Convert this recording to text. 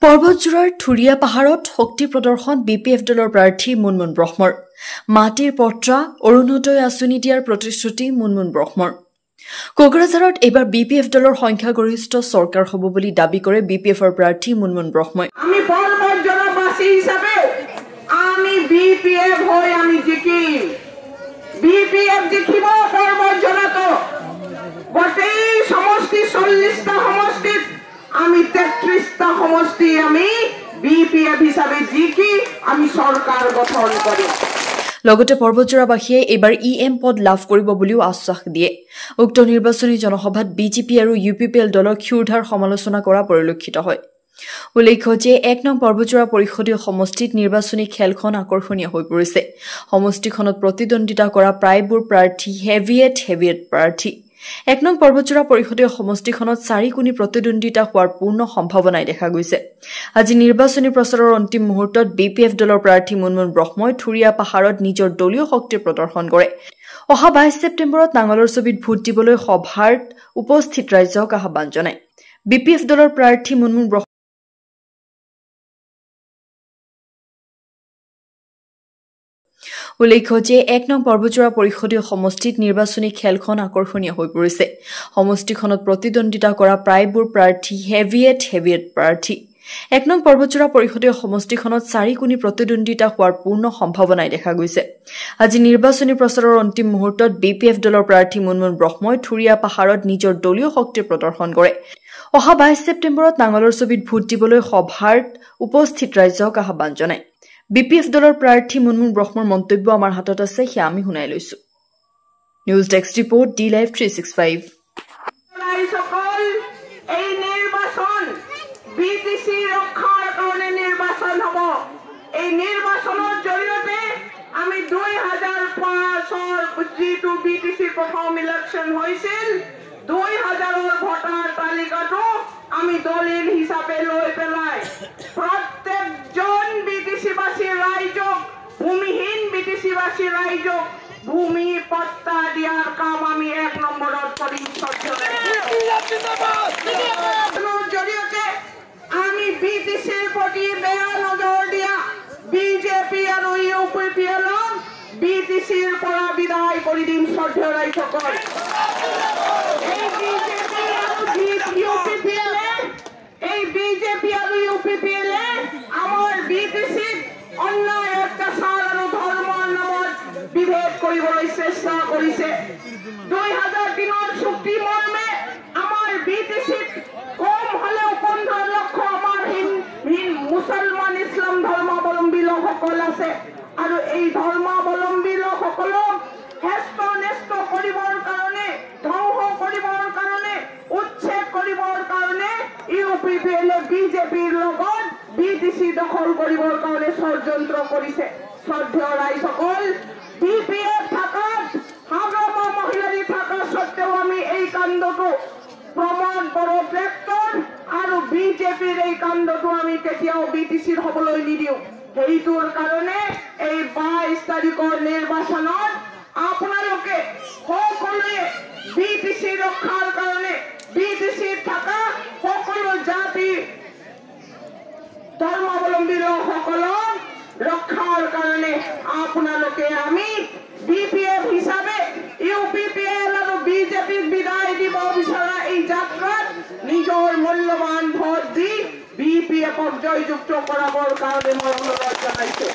পৰ্বতজোৰাৰ থুৰিয়া পাহাৰত শক্তি প্ৰদৰ্শন বিপিএফ দলৰ প্ৰাৰ্থী মুনমুন ব্ৰহ্মৰ মাটিৰ পত্ৰা অৰুণোদয় আঁচনি দিয়াৰ প্ৰতিশ্ৰুতি মুনমুন ব্ৰহ্মৰ কোকৰাঝাৰত এইবাৰ বিপিএফ দলৰ সংখ্যাগৰিষ্ঠ চৰকাৰ হ'ব বুলি দাবী কৰে বিপিএফৰ প্ৰাৰ্থী মুনমুন ব্ৰহ্মই আমি পৰ্বতজনবাসী হিচাপে আমি বিপিএফ হৈ আমি জিকিম বিপিএফ জিকিব পৰ্বতজনত গোটেই সমষ্টি 40টা সমষ্টিত আমি 33টা সমষ্টি আমি বিপিএফ হিচাপে জিকি আমি সরকার গঠন করি লগতে পৰ্বতজোৰাবাসীয়ে এইবাৰ ইএম পদ লাভ কৰিব বুলিও আশ্বাস দিয়ে উক্ত নিৰ্বাচনী জনসভাত বিজেপি আৰু ইউপিপিএল দলৰ ক্ষুৰধাৰ সমালোচনা কৰা পৰিলক্ষিত হয় উল্লেখ্য যে 1 নং পৰ্বতজোৰা পৰিষদীয় সমষ্টিত নিৰ্বাচনী খেলখন আকৰ্ষণীয় হৈ পৰিছে সমষ্টিখনত প্ৰতিদ্বন্দ্বিতা কৰা প্ৰায়বোৰ প্ৰাৰ্থী হেভিয়েট প্ৰাৰ্থী 1 নং পৰ্বতজোৰা পৰিষদীয় সমষ্টিখনত 4 কোণী প্ৰতিদ্বন্দ্বিতা হোৱাৰ পূৰ্ণ সম্ভাৱনাই দেখা গৈছে আজি নিৰ্বাচনী প্ৰচাৰৰ অন্তিম মুহূৰ্তত বিপিএফ দলৰ প্ৰাৰ্থী মুনমুন ব্ৰহ্মই থুৰিয়া পাহাৰত নিজৰ দলীয় শক্তি প্ৰদৰ্শন কৰে অহা 22 ছেপ্টেম্বৰত নাঙলৰ ছবিত ভোট দিবলৈ সভাত উপস্থিত ৰাইজক আহ্বান জনায় বিপিএফ দলৰ প্ৰাৰ্থী মুনমুন ব্ৰহ্ম উল্লেখ্য যে 1 নং পৰ্বতজোৰা পৰিষদীয় সমষ্টিত নিৰ্বাচনী খেলখন আকৰ্ষণীয় হৈ পৰিছে সমষ্টিখনত প্ৰতিদ্বন্দ্বিতা কৰা প্ৰায়বোৰ প্ৰাৰ্থী হেভিয়েট প্ৰাৰ্থী 1 নং পৰ্বতজোৰা পৰিষদীয় সমষ্টিখনত 4 কোণী প্ৰতিদ্বন্দ্বিতা হোৱাৰ পূৰ্ণ সম্ভাৱনাই দেখা গৈছে আজি নিৰ্বাচনী প্ৰচাৰৰ অন্তিম মুহূৰ্তত বিপিএফ দলৰ প্ৰাৰ্থী মুনমুন ব্ৰহ্মই থুৰিয়া পাহাৰত নিজৰ দলীয় শক্তি প্ৰদৰ্শন কৰে অহা 22 ছেপ্টেম্বৰত নাঙলৰ ছবিত ভোট দিবলৈ সভাত উপস্থিত ৰাইজক আহ্বান জনায় বিপিএফ দলৰ প্ৰাৰ্থী মুনমুন ব্ৰহ্মৰ মন্তব্য আমাৰ হাতত আছে হে আমি শুনাই লৈছো news desk report D live 365 এই নিৰ্বাচন বিটিসি ৰক্ষাৰ কাৰণে নিৰ্বাচন হ'ব এই নিৰ্বাচনৰ জৰিয়তে আমি 2005ৰ যিটো বিটিসি প্ৰথম ইলেকশ্যন হৈছিল 2000ৰ ভোটাৰ তালিকাটো আমি দলিল হিচাপে লৈ পেলাই প্ৰত্যেকজন বিটিসিবাসী ৰাইজক ভূমিহীন বিটিসিবাসী ৰাইজক ভূমি পট্টা দিয়াৰ কাম আমি 1 নম্বৰত কৰিম জৰিয়তে আমি বিটিসিৰ প্ৰতি বেয়া নজৰ দিয়া বিজেপি আৰু ইউপিপিএলক বিটিসিৰ পৰা বিদায় কৰি দিম শ্ৰদ্ধেয় ৰাইজসকল বিজেপি আৰু ইউপিপিএল আমাৰ বিটিসিক অন্যায় অত্যাচাৰ আৰু ধৰ্মৰ নামত বিভেদ কৰিবলৈ চেষ্টা কৰিছে 2003ৰ চুক্তি মৰ্মে আমাৰ বিটিসিক কম হলেও 15 লক্ষ আমাৰ মুছলমান ইছলাম ধৰ্মাৱলম্বী লোকসকল আছে আৰু এই ধৰ্মাৱলম্বী লোকসকলক হেষ্ট নেষ্ট কৰিবৰ কাৰণে ধ্বংস কৰিবৰ কাৰণে উচ্ছেদ কৰিবৰ কাৰণে ইউপিপিএল বিজেপিৰ লগত বিটিসি দখল কৰিবৰ কাৰণে ষড়যন্ত্ৰ কৰিছে শ্ৰদ্ধেয় ৰাইজসকল বিপিএফ থাকাত হাগ্ৰামা মহিলাৰী থকা সত্ত্বেও আমি এই কাণ্ডটো প্ৰমাণ বড়ো ট্ৰেক্টৰ আৰু বিজেপিৰ এই কাণ্ডটো আমি কেতিয়াও বিটিসিৰ হ'বলৈ নিদিওঁ সেইটোৰ কাৰণে এই 22 তাৰিখৰ নিৰ্বাচনত আপোনালোকে সকলোৱে বিটিসি ৰক্ষাৰ কাৰণে বিটিসি থকা সকলো জাতি ধৰ্মাৱলম্বী লোকসকলক ৰক্ষাৰ কাৰণে আপোনালোকে আমি বিপিএফ হিচাপে ইউপিপিএল আৰু বিজেপিক বিদায় দিব বিচৰা এই যাত্ৰাত নিজৰ মূল্যৱান ভোট দি বিপিএফক জয়যুক্ত কৰাবৰ কাৰণে মই অনুৰোধ জনাইছো